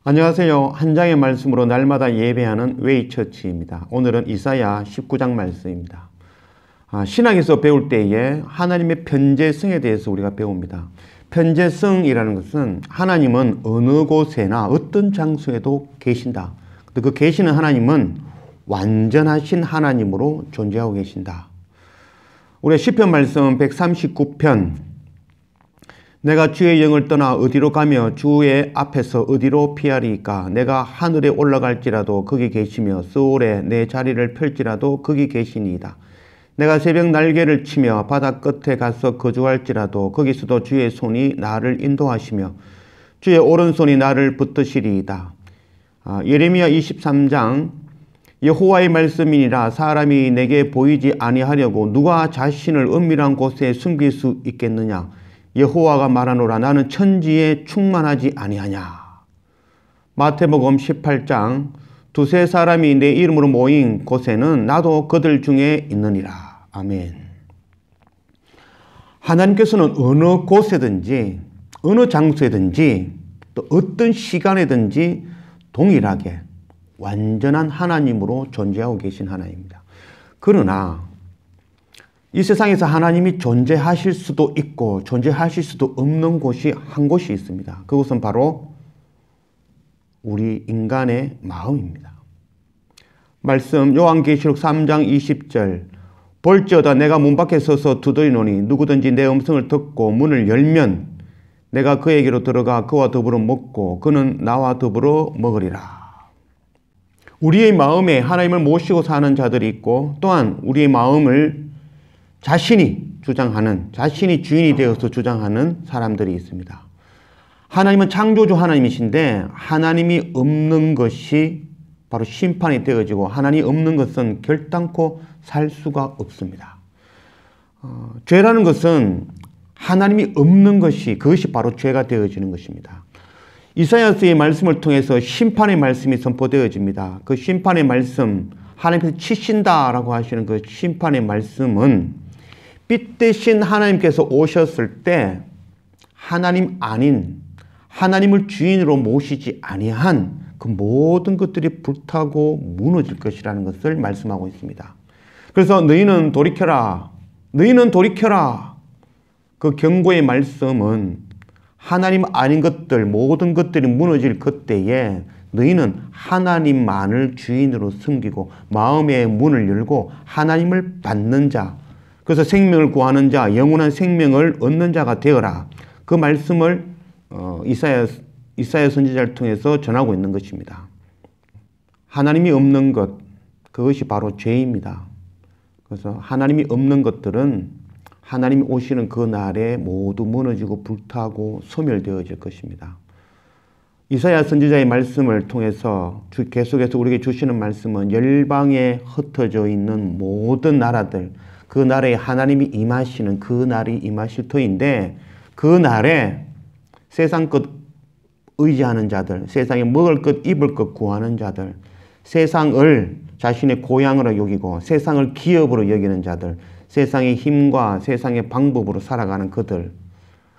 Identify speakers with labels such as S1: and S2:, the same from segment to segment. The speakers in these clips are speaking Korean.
S1: 안녕하세요. 한 장의 말씀으로 날마다 예배하는 웨이처치입니다. 오늘은 이사야 19장 말씀입니다. 신학에서 배울 때에 하나님의 편재성에 대해서 우리가 배웁니다. 편재성이라는 것은 하나님은 어느 곳에나 어떤 장소에도 계신다. 그 계시는 하나님은 완전하신 하나님으로 존재하고 계신다. 우리 시편 말씀 139편 내가 주의 영을 떠나 어디로 가며 주의 앞에서 어디로 피하리까? 내가 하늘에 올라갈지라도 거기 계시며 스올에 내 자리를 펼지라도 거기 계시니이다. 내가 새벽 날개를 치며 바다 끝에 가서 거주할지라도 거기서도 주의 손이 나를 인도하시며 주의 오른손이 나를 붙드시리이다. 예레미야 23장 여호와의 말씀이니라 사람이 내게 보이지 아니하려고 누가 자신을 은밀한 곳에 숨길 수 있겠느냐? 여호와가 말하노라 나는 천지에 충만하지 아니하냐. 마태복음 18장 두세 사람이 내 이름으로 모인 곳에는 나도 그들 중에 있느니라. 아멘. 하나님께서는 어느 곳에든지 어느 장소에든지 또 어떤 시간에든지 동일하게 완전한 하나님으로 존재하고 계신 하나님입니다. 그러나 이 세상에서 하나님이 존재하실 수도 있고 존재하실 수도 없는 곳이 한 곳이 있습니다. 그것은 바로 우리 인간의 마음입니다. 말씀 요한계시록 3장 20절 볼지어다 내가 문 밖에 서서 두드리노니 누구든지 내 음성을 듣고 문을 열면 내가 그에게로 들어가 그와 더불어 먹고 그는 나와 더불어 먹으리라. 우리의 마음에 하나님을 모시고 사는 자들이 있고 또한 우리의 마음을 자신이 주장하는, 자신이 주인이 되어서 주장하는 사람들이 있습니다. 하나님은 창조주 하나님이신데 하나님이 없는 것이 바로 심판이 되어지고 하나님이 없는 것은 결단코 살 수가 없습니다. 죄라는 것은 하나님이 없는 것이 그것이 바로 죄가 되어지는 것입니다. 이사야서의 말씀을 통해서 심판의 말씀이 선포되어집니다. 그 심판의 말씀, 하나님께서 치신다라고 하시는 그 심판의 말씀은 빛 대신 하나님께서 오셨을 때 하나님 아닌 하나님을 주인으로 모시지 아니한 그 모든 것들이 불타고 무너질 것이라는 것을 말씀하고 있습니다. 그래서 너희는 돌이켜라. 너희는 돌이켜라. 그 경고의 말씀은 하나님 아닌 것들 모든 것들이 무너질 그때에 너희는 하나님만을 주인으로 섬기고 마음의 문을 열고 하나님을 받는 자 그래서 생명을 구하는 자, 영원한 생명을 얻는 자가 되어라. 그 말씀을 이사야 선지자를 통해서 전하고 있는 것입니다. 하나님이 없는 것, 그것이 바로 죄입니다. 그래서 하나님이 없는 것들은 하나님이 오시는 그 날에 모두 무너지고 불타고 소멸되어질 것입니다. 이사야 선지자의 말씀을 통해서 계속해서 우리에게 주시는 말씀은 열방에 흩어져 있는 모든 나라들, 그 날에 하나님이 임하시는 그 날이 임하실 터인데 그 날에 세상 것 의지하는 자들, 세상에 먹을 것 입을 것 구하는 자들, 세상을 자신의 고향으로 여기고 세상을 기업으로 여기는 자들, 세상의 힘과 세상의 방법으로 살아가는 그들,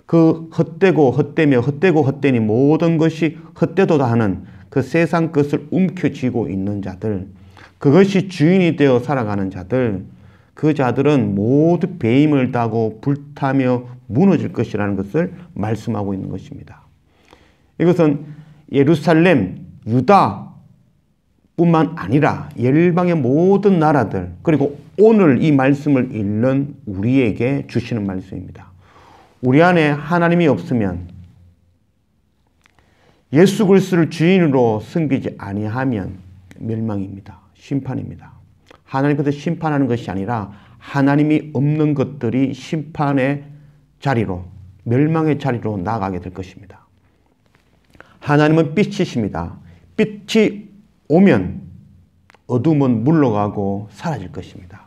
S1: 그 헛되고 헛되며 헛되고 헛되니 모든 것이 헛되도다 하는 그 세상 것을 움켜쥐고 있는 자들, 그것이 주인이 되어 살아가는 자들, 그 자들은 모두 배임을 따고 불타며 무너질 것이라는 것을 말씀하고 있는 것입니다. 이것은 예루살렘, 유다 뿐만 아니라 열방의 모든 나라들 그리고 오늘 이 말씀을 읽는 우리에게 주시는 말씀입니다. 우리 안에 하나님이 없으면 예수 그리스도를 주인으로 섬기지 아니하면 멸망입니다. 심판입니다. 하나님께서 심판하는 것이 아니라 하나님이 없는 것들이 심판의 자리로 멸망의 자리로 나아가게 될 것입니다. 하나님은 빛이십니다. 빛이 오면 어둠은 물러가고 사라질 것입니다.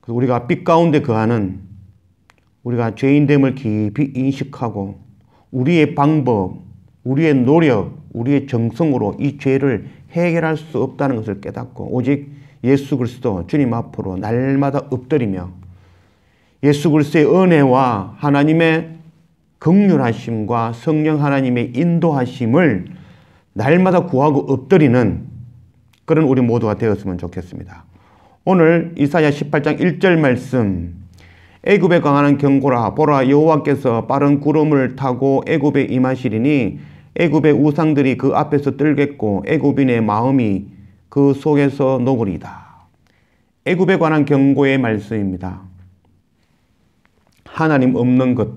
S1: 그래서 우리가 빛 가운데 거하는 우리가 죄인됨을 깊이 인식하고 우리의 방법, 우리의 노력, 우리의 정성으로 이 죄를 해결할 수 없다는 것을 깨닫고 오직 예수 그리스도 주님 앞으로 날마다 엎드리며 예수 그리스도의 은혜와 하나님의 긍휼하심과 성령 하나님의 인도하심을 날마다 구하고 엎드리는 그런 우리 모두가 되었으면 좋겠습니다. 오늘 이사야 18장 1절 말씀, 애굽에 강하는 경고라. 보라, 여호와께서 빠른 구름을 타고 애굽에 임하시리니 애굽의 우상들이 그 앞에서 떨겠고 애굽인의 마음이 그 속에서 녹으리다. 애굽에 관한 경고의 말씀입니다. 하나님 없는 것,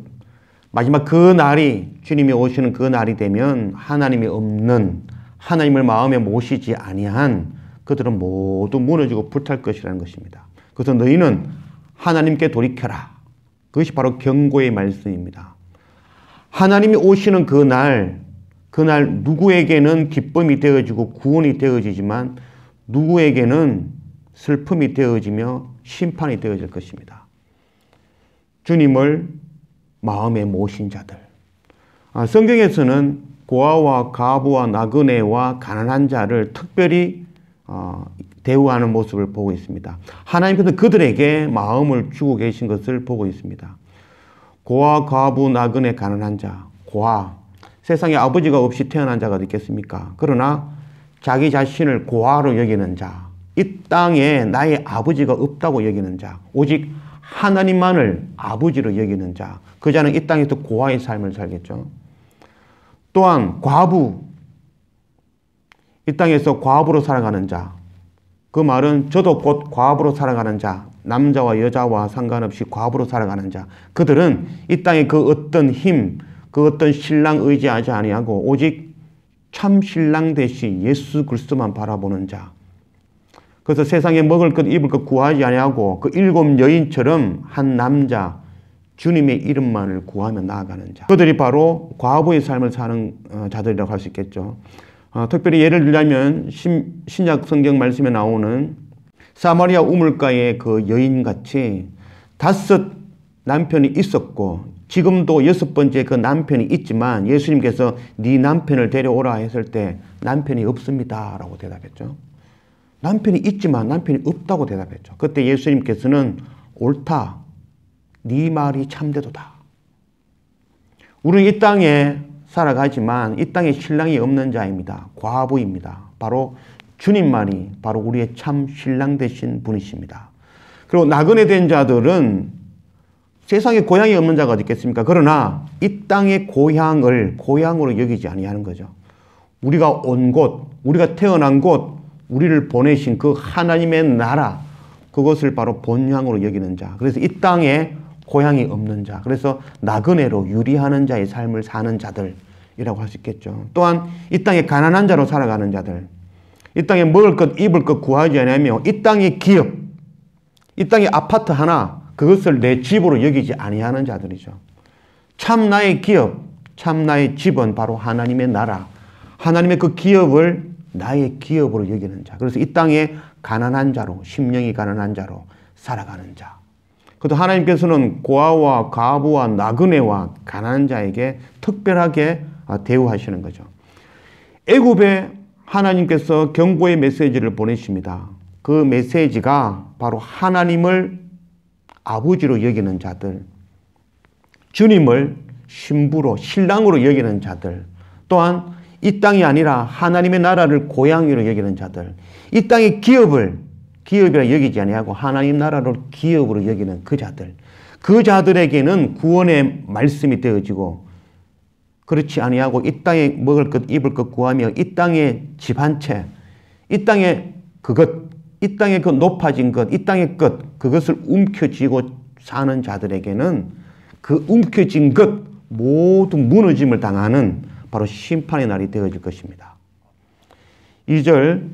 S1: 마지막 그 날이, 주님이 오시는 그 날이 되면 하나님이 없는, 하나님을 마음에 모시지 아니한 그들은 모두 무너지고 불탈 것이라는 것입니다. 그래서 너희는 하나님께 돌이켜라. 그것이 바로 경고의 말씀입니다. 하나님이 오시는 그날 누구에게는 기쁨이 되어지고 구원이 되어지지만 누구에게는 슬픔이 되어지며 심판이 되어질 것입니다. 주님을 마음에 모신 자들. 성경에서는 고아와 과부와 나그네와 가난한 자를 특별히 대우하는 모습을 보고 있습니다. 하나님께서 그들에게 마음을 주고 계신 것을 보고 있습니다. 고아, 과부, 나그네, 가난한 자. 고아, 세상에 아버지가 없이 태어난 자가 있겠습니까? 그러나 자기 자신을 고아로 여기는 자, 이 땅에 나의 아버지가 없다고 여기는 자, 오직 하나님만을 아버지로 여기는 자, 그 자는 이 땅에서 고아의 삶을 살겠죠. 또한 과부, 이 땅에서 과부로 살아가는 자, 그 말은 저도 곧 과부로 살아가는 자, 남자와 여자와 상관없이 과부로 살아가는 자, 그들은 이 땅에 그 어떤 힘, 그 어떤 신랑 의지하지 아니하고 오직 참 신랑 대신 예수 그리스도만 바라보는 자. 그래서 세상에 먹을 것 입을 것 구하지 아니하고 그 7 여인처럼 한 남자 주님의 이름만을 구하며 나아가는 자. 그들이 바로 과부의 삶을 사는 자들이라고 할 수 있겠죠. 특별히 예를 들자면 신약 성경 말씀에 나오는 사마리아 우물가의 그 여인같이 5 남편이 있었고 지금도 6번째 그 남편이 있지만 예수님께서 네 남편을 데려오라 했을 때 남편이 없습니다 라고 대답했죠. 남편이 있지만 남편이 없다고 대답했죠. 그때 예수님께서는 옳다. 네 말이 참되도다. 우리는 이 땅에 살아가지만 이 땅에 신랑이 없는 자입니다. 과부입니다. 바로 주님만이 바로 우리의 참 신랑 되신 분이십니다. 그리고 나그네 된 자들은 세상에 고향이 없는 자가 어디 있겠습니까? 그러나 이 땅의 고향을 고향으로 여기지 아니하는 거죠. 우리가 온 곳, 우리가 태어난 곳, 우리를 보내신 그 하나님의 나라, 그것을 바로 본향으로 여기는 자. 그래서 이 땅에 고향이 없는 자. 그래서 나그네로 유리하는 자의 삶을 사는 자들이라고 할 수 있겠죠. 또한 이 땅에 가난한 자로 살아가는 자들. 이 땅에 먹을 것, 입을 것 구하지 않으며 이 땅의 기업, 이 땅의 아파트 하나, 그것을 내 집으로 여기지 아니하는 자들이죠. 참 나의 기업, 참 나의 집은 바로 하나님의 나라, 하나님의 그 기업을 나의 기업으로 여기는 자. 그래서 이 땅에 가난한 자로, 심령이 가난한 자로 살아가는 자. 그것도 하나님께서는 고아와 과부와 나그네와 가난한 자에게 특별하게 대우하시는 거죠. 애굽에 하나님께서 경고의 메시지를 보내십니다. 그 메시지가 바로 하나님을 아버지로 여기는 자들, 주님을 신부로, 신랑으로 여기는 자들, 또한 이 땅이 아니라 하나님의 나라를 고향으로 여기는 자들, 이 땅의 기업을 기업이라 여기지 아니하고 하나님 나라를 기업으로 여기는 그 자들, 그 자들에게는 구원의 말씀이 되어지고, 그렇지 아니하고 이 땅에 먹을 것 입을 것 구하며 이 땅의 집 한 채, 이 땅의 그것, 이 땅의 그 높아진 것, 이 땅의 것, 그것을 움켜쥐고 사는 자들에게는 그 움켜쥔 것 모두 무너짐을 당하는 바로 심판의 날이 되어질 것입니다. 2절,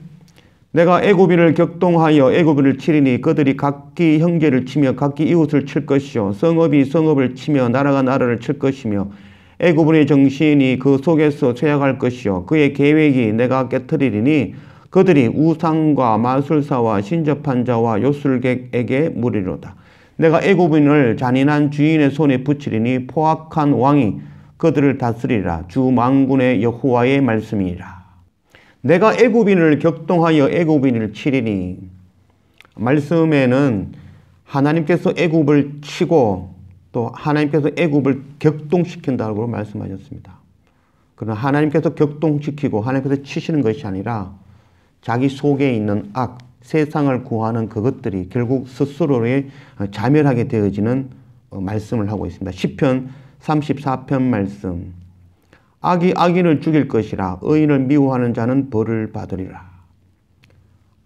S1: 내가 애굽인을 격동하여 애굽인을 치리니 그들이 각기 형제를 치며 각기 이웃을 칠 것이요 성읍이 성읍을 치며 나라가 나라를 칠 것이며 애굽인의 정신이 그 속에서 쇠약할 것이요 그의 계획이 내가 깨트리리니 그들이 우상과 마술사와 신접한 자와 요술객에게 물으리로다. 내가 애굽인을 잔인한 주인의 손에 붙이리니 포악한 왕이 그들을 다스리라. 주 만군의 여호와의 말씀이니라. 내가 애굽인을 격동하여 애굽인을 치리니, 말씀에는 하나님께서 애굽을 치고 또 하나님께서 애굽을 격동시킨다고 말씀하셨습니다. 그러나 하나님께서 격동시키고 하나님께서 치시는 것이 아니라 자기 속에 있는 악, 세상을 구하는 그것들이 결국 스스로의 자멸하게 되어지는 말씀을 하고 있습니다. 시편 34편 말씀. 악이 악인을 죽일 것이라 의인을 미워하는 자는 벌을 받으리라.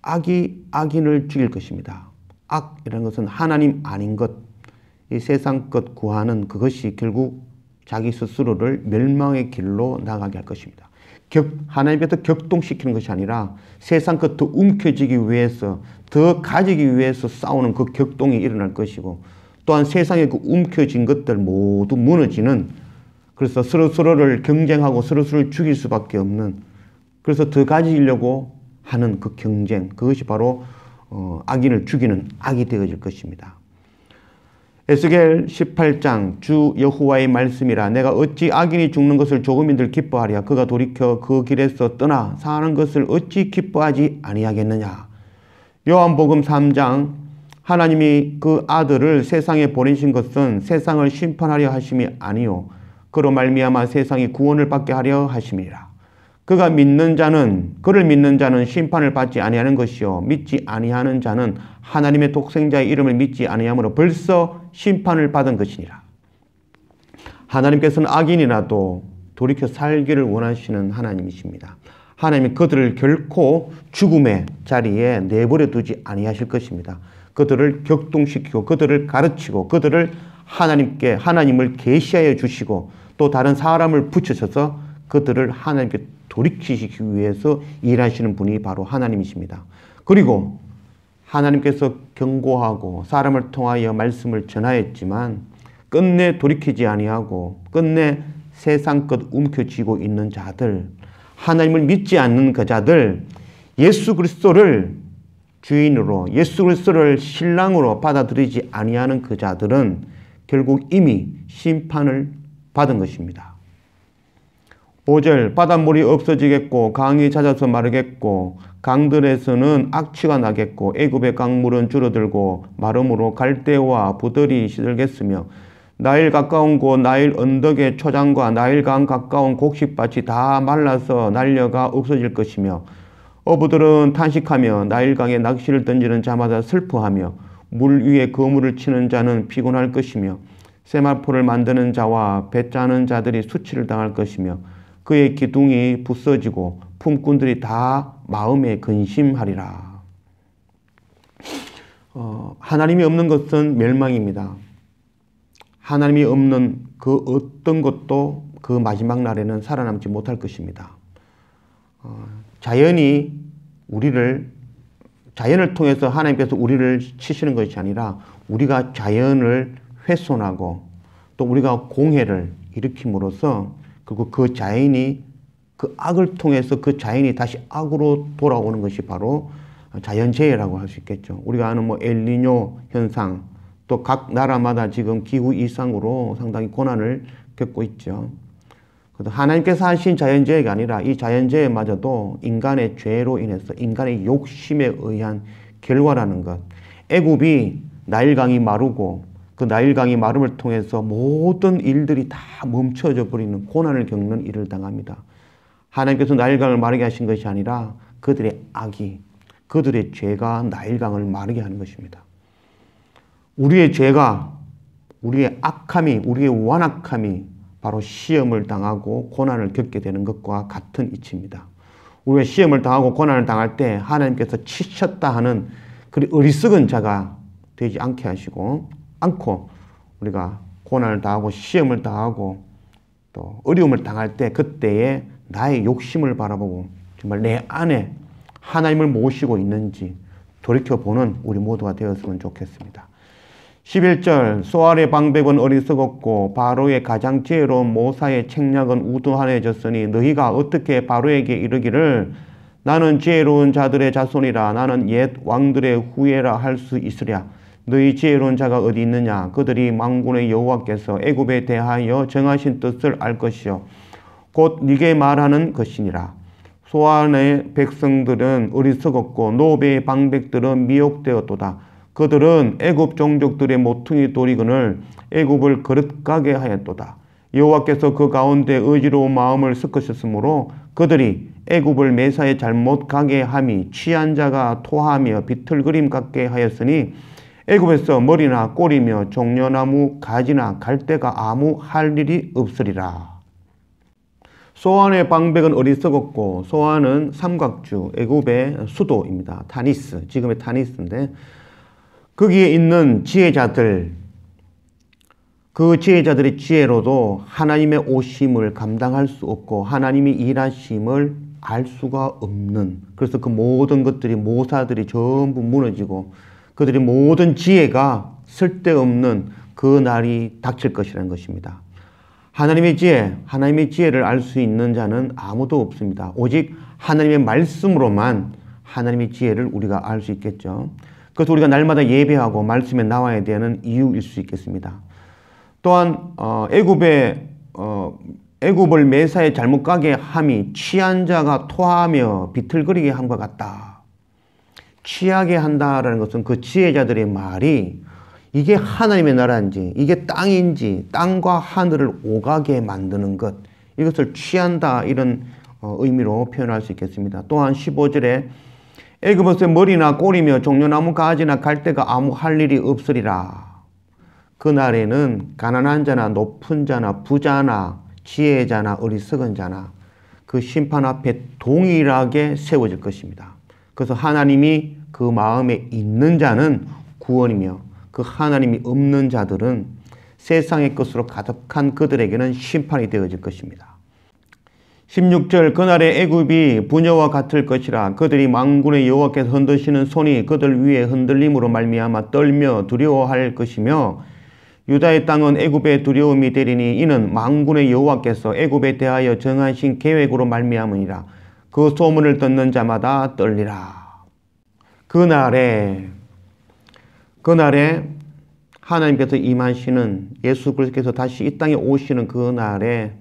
S1: 악이 악인을 죽일 것입니다. 악이라는 것은 하나님 아닌 것, 이 세상 것 구하는 그것이 결국 자기 스스로를 멸망의 길로 나가게 할 것입니다. 하나님께서 격동시키는 것이 아니라 세상 것 더 움켜쥐기 위해서, 더 가지기 위해서 싸우는 그 격동이 일어날 것이고, 또한 세상의 그 움켜진 것들 모두 무너지는, 그래서 서로서로를 경쟁하고 서로서로를 죽일 수밖에 없는, 그래서 더 가지려고 하는 그 경쟁, 그것이 바로 악인을 죽이는 악이 되어질 것입니다. 에스겔 18장 주 여호와의 말씀이라 내가 어찌 악인이 죽는 것을 조금인들 기뻐하랴. 그가 돌이켜 그 길에서 떠나 사는 것을 어찌 기뻐하지 아니하겠느냐. 요한복음 3장 하나님이 그 아들을 세상에 보내신 것은 세상을 심판하려 하심이 아니요 그로 말미암아 세상이 구원을 받게 하려 하심이라. 그가 믿는 자는, 그를 믿는 자는 심판을 받지 아니하는 것이요 믿지 아니하는 자는 하나님의 독생자의 이름을 믿지 아니하므로 벌써 심판을 받은 것이니라. 하나님께서는 악인이라도 돌이켜 살기를 원하시는 하나님이십니다. 하나님이 그들을 결코 죽음의 자리에 내버려 두지 아니하실 것입니다. 그들을 격동시키고 그들을 가르치고 그들을 하나님을 계시하여 주시고 또 다른 사람을 붙이셔서 그들을 하나님께 돌이키시기 위해서 일하시는 분이 바로 하나님이십니다. 그리고 하나님께서 경고하고 사람을 통하여 말씀을 전하였지만 끝내 돌이키지 아니하고 끝내 세상 것 움켜쥐고 있는 자들, 하나님을 믿지 않는 그 자들, 예수 그리스도를 주인으로, 예수 그리스도를 신랑으로 받아들이지 아니하는 그 자들은 결국 이미 심판을 받은 것입니다. 5절 바닷물이 없어지겠고 강이 잦아서 마르겠고 강들에서는 악취가 나겠고 애굽의 강물은 줄어들고 마름으로 갈대와 부들이 시들겠으며 나일 가까운 곳 나일 언덕의 초장과 나일강 가까운 곡식밭이 다 말라서 날려가 없어질 것이며 어부들은 탄식하며 나일강에 낚시를 던지는 자마다 슬퍼하며 물 위에 거물을 치는 자는 피곤할 것이며 세마포를 만드는 자와 배 짜는 자들이 수치를 당할 것이며 그의 기둥이 부서지고 품꾼들이 다 마음에 근심하리라. 하나님이 없는 것은 멸망입니다. 하나님이 없는 그 어떤 것도 그 마지막 날에는 살아남지 못할 것입니다. 자연을 통해서 하나님께서 우리를 치시는 것이 아니라 우리가 자연을 훼손하고 또 우리가 공해를 일으킴으로써 그리고 그 자연이 그 악을 통해서 그 자연이 다시 악으로 돌아오는 것이 바로 자연재해라고 할 수 있겠죠. 우리가 아는 엘니뇨 현상, 또 각 나라마다 지금 기후 이상으로 상당히 고난을 겪고 있죠. 그래서 하나님께서 하신 자연재해가 아니라 이 자연재해마저도 인간의 죄로 인해서 인간의 욕심에 의한 결과라는 것. 애굽이 나일강이 마르고 그 나일강이 마름을 통해서 모든 일들이 다 멈춰져 버리는 고난을 겪는 일을 당합니다. 하나님께서 나일강을 마르게 하신 것이 아니라 그들의 악이, 그들의 죄가 나일강을 마르게 하는 것입니다. 우리의 죄가, 우리의 악함이, 우리의 완악함이 바로 시험을 당하고 고난을 겪게 되는 것과 같은 이치입니다. 우리가 시험을 당하고 고난을 당할 때 하나님께서 치셨다 하는 그 어리석은 자가 되지 않고 우리가 고난을 당하고 시험을 당하고 또 어려움을 당할 때 그때에 나의 욕심을 바라보고 정말 내 안에 하나님을 모시고 있는지 돌이켜보는 우리 모두가 되었으면 좋겠습니다. 11절 소알의 방백은 어리석었고 바로의 가장 지혜로운 모사의 책략은 우두하여졌으니 너희가 어떻게 바로에게 이르기를 나는 지혜로운 자들의 자손이라 나는 옛 왕들의 후예라 할 수 있으랴. 너희 지혜로운 자가 어디 있느냐? 그들이 만군의 여호와께서 애굽에 대하여 정하신 뜻을 알 것이요 곧 네게 말하는 것이니라. 소안의 백성들은 어리석었고 노베의 방백들은 미혹되었도다. 그들은 애굽 종족들의 모퉁이 돌이거늘 애굽을 거듭가게 하였도다. 여호와께서 그 가운데 의지로운 마음을 섞으셨으므로 그들이 애굽을 매사에 잘못 가게 함이 취한 자가 토하며 비틀거림 같게 하였으니 애굽에서 머리나 꼬리며 종려나무 가지나 갈대가 아무 할 일이 없으리라. 소안의 방백은 어리석었고, 소안은 삼각주, 애굽의 수도입니다. 타니스, 지금의 타니스인데, 거기에 있는 지혜자들, 그 지혜자들의 지혜로도 하나님의 오심을 감당할 수 없고 하나님이 일하심을 알 수가 없는, 그래서 그 모든 것들이, 모사들이 전부 무너지고 그들의 모든 지혜가 쓸데없는 그 날이 닥칠 것이라는 것입니다. 하나님의 지혜, 하나님의 지혜를 알 수 있는 자는 아무도 없습니다. 오직 하나님의 말씀으로만 하나님의 지혜를 우리가 알 수 있겠죠. 그래서 우리가 날마다 예배하고 말씀에 나와야 되는 이유일 수 있겠습니다. 또한 애굽을 매사에 잘못 가게 함이 취한 자가 토하며 비틀거리게 함과 같다. 취하게 한다라는 것은 그 지혜자들의 말이 이게 하나님의 나라인지 이게 땅인지 땅과 하늘을 오가게 만드는 것, 이것을 취한다, 이런 의미로 표현할 수 있겠습니다. 또한 15절에 애굽에서 머리나 꼬리며 종려나무 가지나 갈대가 아무 할 일이 없으리라. 그날에는 가난한 자나 높은 자나 부자나 지혜자나 어리석은 자나 그 심판 앞에 동일하게 세워질 것입니다. 그래서 하나님이 그 마음에 있는 자는 구원이며 그 하나님이 없는 자들은 세상의 것으로 가득한 그들에게는 심판이 되어질 것입니다. 16절, 그날에 애굽이 부녀와 같을 것이라. 그들이 만군의 여호와께서 흔드시는 손이 그들 위에 흔들림으로 말미암아 떨며 두려워할 것이며 유다의 땅은 애굽의 두려움이 되리니 이는 만군의 여호와께서 애굽에 대하여 정하신 계획으로 말미암으니라. 그 소문을 듣는 자마다 떨리라. 그날에 하나님께서 임하시는, 예수 그리스도께서 다시 이 땅에 오시는 그날에,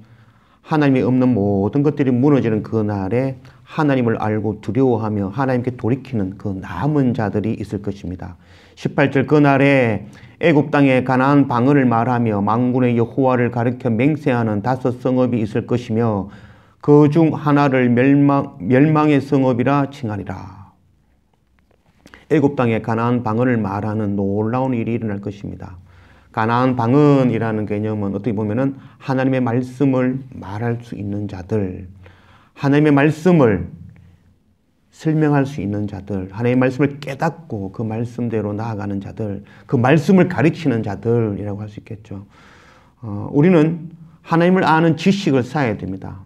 S1: 하나님이 없는 모든 것들이 무너지는 그날에 하나님을 알고 두려워하며 하나님께 돌이키는 그 남은 자들이 있을 것입니다. 18절, 그날에 애굽 땅에 가나안 방언을 말하며 만군의 여호와를 가리켜 맹세하는 5 성읍이 있을 것이며 그 중 하나를 멸망의 성읍이라 칭하리라. 애굽 땅에 가나안 방언을 말하는 놀라운 일이 일어날 것입니다. 가나안 방언이라는 개념은 어떻게 보면은 하나님의 말씀을 말할 수 있는 자들, 하나님의 말씀을 설명할 수 있는 자들, 하나님의 말씀을 깨닫고 그 말씀대로 나아가는 자들, 그 말씀을 가르치는 자들이라고 할 수 있겠죠. 우리는 하나님을 아는 지식을 쌓아야 됩니다.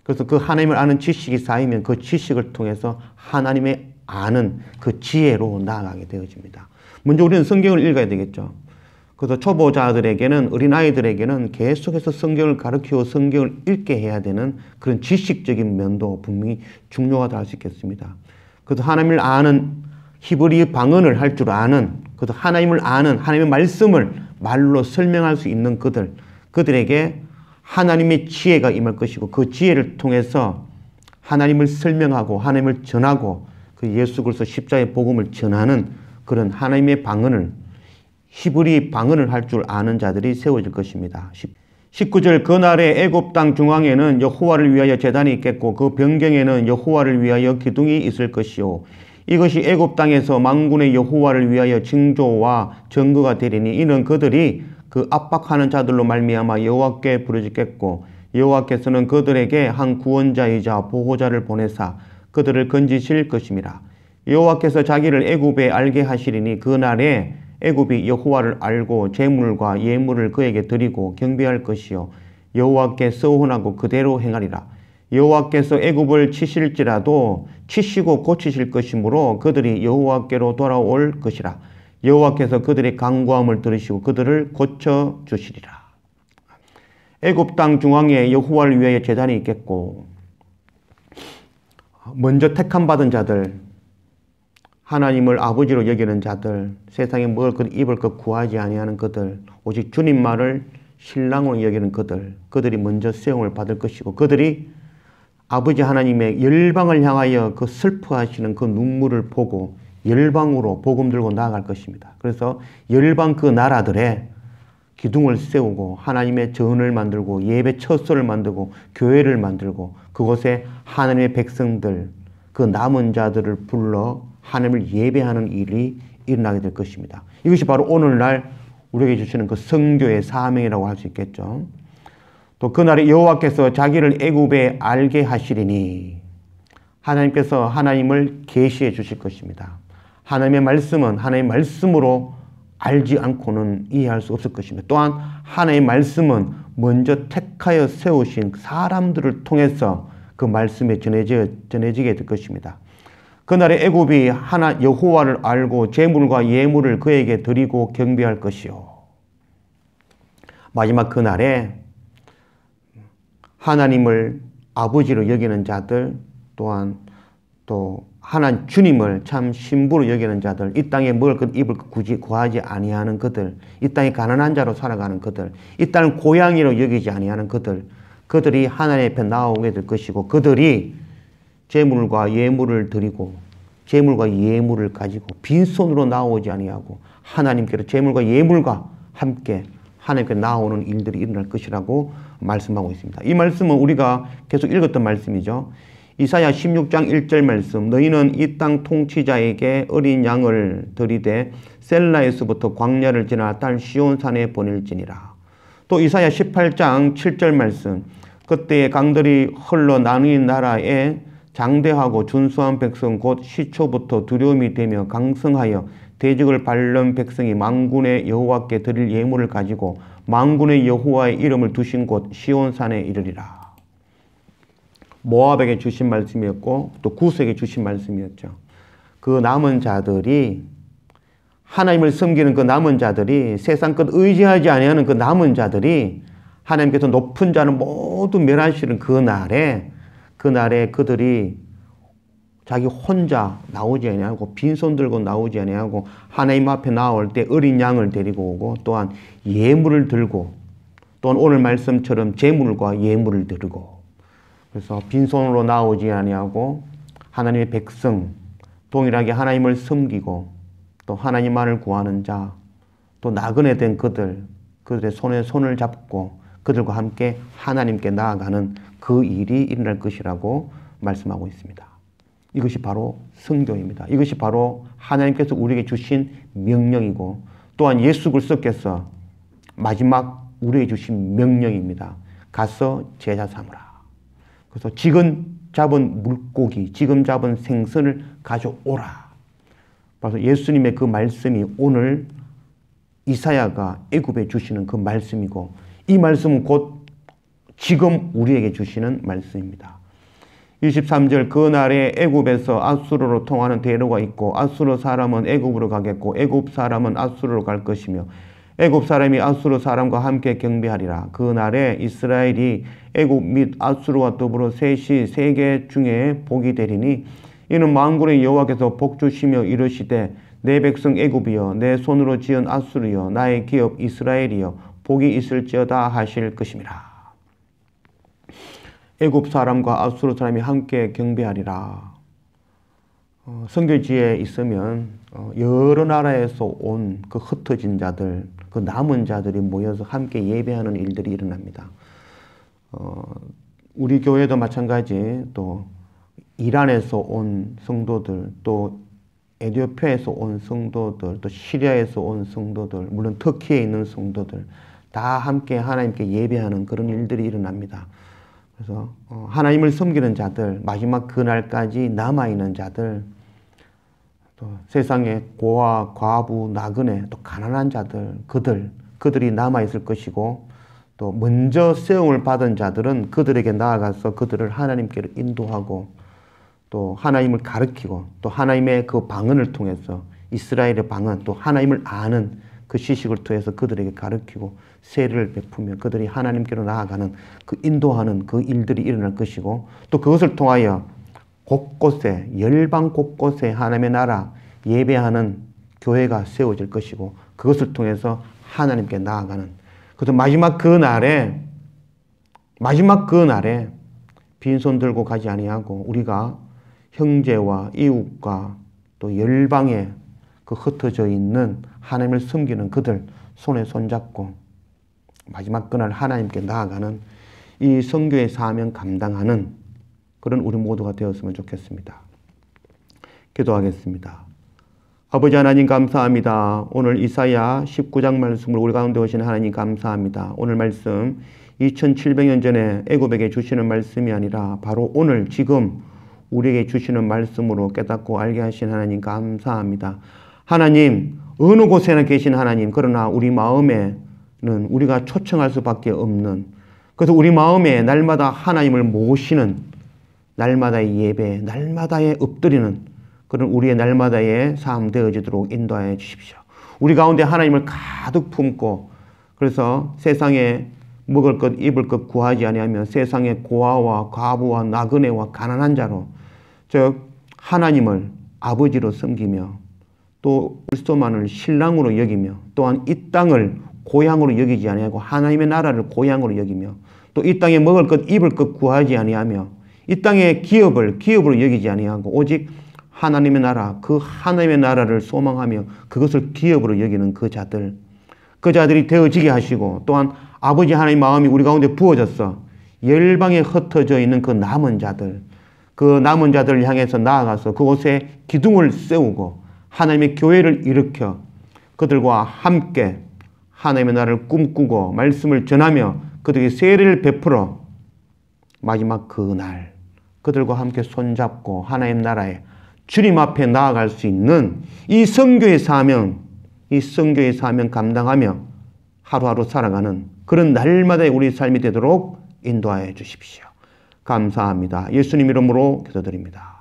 S1: 그래서 그 하나님을 아는 지식이 쌓이면 그 지식을 통해서 하나님의 아는 그 지혜로 나아가게 되어집니다. 먼저 우리는 성경을 읽어야 되겠죠. 그래서 초보자들에게는, 어린아이들에게는 계속해서 성경을 가르치고 성경을 읽게 해야 되는 그런 지식적인 면도 분명히 중요하다 할 수 있겠습니다. 그래서 하나님을 아는, 히브리 방언을 할 줄 아는, 그래서 하나님을 아는, 하나님의 말씀을 말로 설명할 수 있는 그들에게 하나님의 지혜가 임할 것이고 그 지혜를 통해서 하나님을 설명하고 하나님을 전하고 그 예수 그리스도 십자가의 복음을 전하는 그런 하나님의 방언을, 히브리 방언을 할 줄 아는 자들이 세워질 것입니다. 19절, 그날에 애굽 땅 중앙에는 여호와를 위하여 제단이 있겠고 그 변경에는 여호와를 위하여 기둥이 있을 것이요 이것이 애굽 땅에서 만군의 여호와를 위하여 징조와 증거가 되리니 이는 그들이 그 압박하는 자들로 말미암아 여호와께 부르짖겠고 여호와께서는 그들에게 한 구원자이자 보호자를 보내사 그들을 건지실 것임이라. 여호와께서 자기를 애굽에 알게 하시리니 그날에 애굽이 여호와를 알고 제물과 예물을 그에게 드리고 경배할 것이요 여호와께 서원하고 그대로 행하리라. 여호와께서 애굽을 치실지라도 치시고 고치실 것이므로 그들이 여호와께로 돌아올 것이라. 여호와께서 그들의 간구함을 들으시고 그들을 고쳐 주시리라. 애굽 땅 중앙에 여호와를 위하여 제단이 있겠고, 먼저 택함 받은 자들, 하나님을 아버지로 여기는 자들, 세상에 먹을 것 입을 것 구하지 아니하는 그들, 오직 주님 말을 신랑으로 여기는 그들이 먼저 세움을 받을 것이고 그들이 아버지 하나님의 열방을 향하여 그 슬퍼하시는 그 눈물을 보고 열방으로 복음 들고 나아갈 것입니다. 그래서 열방 그 나라들에 기둥을 세우고 하나님의 전을 만들고 예배 처소를 만들고 교회를 만들고 그곳에 하나님의 백성들 그 남은 자들을 불러 하나님을 예배하는 일이 일어나게 될 것입니다. 이것이 바로 오늘날 우리에게 주시는 그 성교의 사명이라고 할 수 있겠죠. 또 그날에 여호와께서 자기를 애굽에 알게 하시리니 하나님께서 하나님을 계시해 주실 것입니다. 하나님의 말씀은 하나님의 말씀으로 알지 않고는 이해할 수 없을 것입니다. 또한 하나님의 말씀은 먼저 택하여 세우신 사람들을 통해서 그 말씀이 전해지게 될 것입니다. 그날에 애굽이 하나 여호와를 알고 제물과 예물을 그에게 드리고 경배할 것이요. 마지막 그날에 하나님을 아버지로 여기는 자들 또한 또 하나님 주님을 참 신부로 여기는 자들, 이 땅에 먹을 것 입을 것 굳이 구하지 아니하는 그들, 이 땅에 가난한 자로 살아가는 그들, 이 땅을 고향이로 여기지 아니하는 그들이 하나님 앞에 나오게 될 것이고 그들이 제물과 예물을 드리고 제물과 예물을 가지고 빈손으로 나오지 아니하고 하나님께로 제물과 예물과 함께 하나님께 나오는 일들이 일어날 것이라고 말씀하고 있습니다. 이 말씀은 우리가 계속 읽었던 말씀이죠. 이사야 16장 1절 말씀, 너희는 이 땅 통치자에게 어린 양을 들이되 셀라에서부터 광야를 지나 딸 시온산에 보낼지니라. 또 이사야 18장 7절 말씀, 그때의 강들이 흘러 나누인 나라에 장대하고 준수한 백성 곧 시초부터 두려움이 되며 강성하여 대적을 밟는 백성이 만군의 여호와께 드릴 예물을 가지고 만군의 여호와의 이름을 두신 곳 시온산에 이르리라. 모압에게 주신 말씀이었고 또 구스에게 주신 말씀이었죠. 그 남은 자들이 하나님을 섬기는 그 남은 자들이 세상 것 의지하지 아니하는 그 남은 자들이 하나님께서 높은 자는 모두 멸하시는 그날에 그들이 자기 혼자 나오지 아니하고 빈손 들고 나오지 아니하고 하나님 앞에 나올 때 어린 양을 데리고 오고 또한 예물을 들고 또한 오늘 말씀처럼 제물과 예물을 들고 그래서 빈손으로 나오지 아니하고 하나님의 백성 동일하게 하나님을 섬기고 또 하나님만을 구하는 자 또 나그네 된 그들의 손에 손을 잡고 그들과 함께 하나님께 나아가는 그 일이 일어날 것이라고 말씀하고 있습니다. 이것이 바로 성교입니다. 이것이 바로 하나님께서 우리에게 주신 명령이고 또한 예수 그리스도께서 마지막 우리에게 주신 명령입니다. 가서 제자 삼으라. 그래서 지금 잡은 물고기, 지금 잡은 생선을 가져오라. 그래서 예수님의 그 말씀이 오늘 이사야가 애굽에 주시는 그 말씀이고 이 말씀은 곧 지금 우리에게 주시는 말씀입니다. 23절 그날에 애굽에서 아수르로 통하는 대로가 있고 아수르 사람은 애굽으로 가겠고 애굽 사람은 아수르로 갈 것이며 애굽 사람이 아수르 사람과 함께 경배하리라. 그날에 이스라엘이 애굽 및 아수르와 더불어 셋이 세계 중에 복이 되리니 이는 만군의 여호와께서 복 주시며 이르시되 내 백성 애굽이여 내 손으로 지은 아수르여 나의 기업 이스라엘이여 복이 있을지어다 하실 것임이라. 애굽 사람과 아수르 사람이 함께 경배하리라. 선교지에 있으면 여러 나라에서 온 그 흩어진 자들, 그 남은 자들이 모여서 함께 예배하는 일들이 일어납니다. 우리 교회도 마찬가지 또 이란에서 온 성도들, 또 에티오피아에서 온 성도들, 또 시리아에서 온 성도들, 물론 터키에 있는 성도들 다 함께 하나님께 예배하는 그런 일들이 일어납니다. 그래서 하나님을 섬기는 자들, 마지막 그날까지 남아있는 자들, 또 세상에 고아, 과부, 나그네, 또 가난한 자들, 그들이 남아있을 것이고 또 먼저 세움을 받은 자들은 그들에게 나아가서 그들을 하나님께로 인도하고 또 하나님을 가르치고 또 하나님의 그 방언을 통해서 이스라엘의 방언 또 하나님을 아는 그 지식을 통해서 그들에게 가르치고 세례를 베푸며 그들이 하나님께로 나아가는 그 인도하는 그 일들이 일어날 것이고 또 그것을 통하여 곳곳에 열방 곳곳에 하나님의 나라 예배하는 교회가 세워질 것이고 그것을 통해서 하나님께 나아가는 그래서 마지막 그날에 빈손 들고 가지 아니하고 우리가 형제와 이웃과 또 열방에 그 흩어져 있는 하나님을 섬기는 그들 손에 손잡고 마지막 그날 하나님께 나아가는 이 선교의 사명 감당하는 그런 우리 모두가 되었으면 좋겠습니다. 기도하겠습니다. 아버지 하나님 감사합니다. 오늘 이사야 19장 말씀을 우리 가운데 오신 하나님 감사합니다. 오늘 말씀 2700년 전에 애굽에게 주시는 말씀이 아니라 바로 오늘 지금 우리에게 주시는 말씀으로 깨닫고 알게 하신 하나님 감사합니다. 하나님 어느 곳에나 계신 하나님, 그러나 우리 마음에는 우리가 초청할 수밖에 없는, 그래서 우리 마음에 날마다 하나님을 모시는 날마다의 예배, 날마다의 엎드리는 그런 우리의 날마다의 삶 되어지도록 인도하여 주십시오. 우리 가운데 하나님을 가득 품고, 그래서 세상에 먹을 것 입을 것 구하지 아니하며 세상의 고아와 과부와 나그네와 가난한 자로, 즉 하나님을 아버지로 섬기며 또 불소만을 신랑으로 여기며 또한 이 땅을 고향으로 여기지 아니하고 하나님의 나라를 고향으로 여기며 또 이 땅에 먹을 것 입을 것 구하지 아니하며 이 땅의 기업으로 여기지 아니하고 오직 하나님의 나라, 그 하나님의 나라를 소망하며 그것을 기업으로 여기는 그 자들이 되어지게 하시고, 또한 아버지 하나님의 마음이 우리 가운데 부어져서 열방에 흩어져 있는 그 남은 자들을 향해서 나아가서 그곳에 기둥을 세우고 하나님의 교회를 일으켜 그들과 함께 하나님의 나라를 꿈꾸고 말씀을 전하며 그들에게 세례를 베풀어 마지막 그날 그들과 함께 손잡고 하나님 나라에 주님 앞에 나아갈 수 있는 이 선교의 사명 감당하며 하루하루 살아가는 그런 날마다의 우리 삶이 되도록 인도하여 주십시오. 감사합니다. 예수님 이름으로 기도드립니다.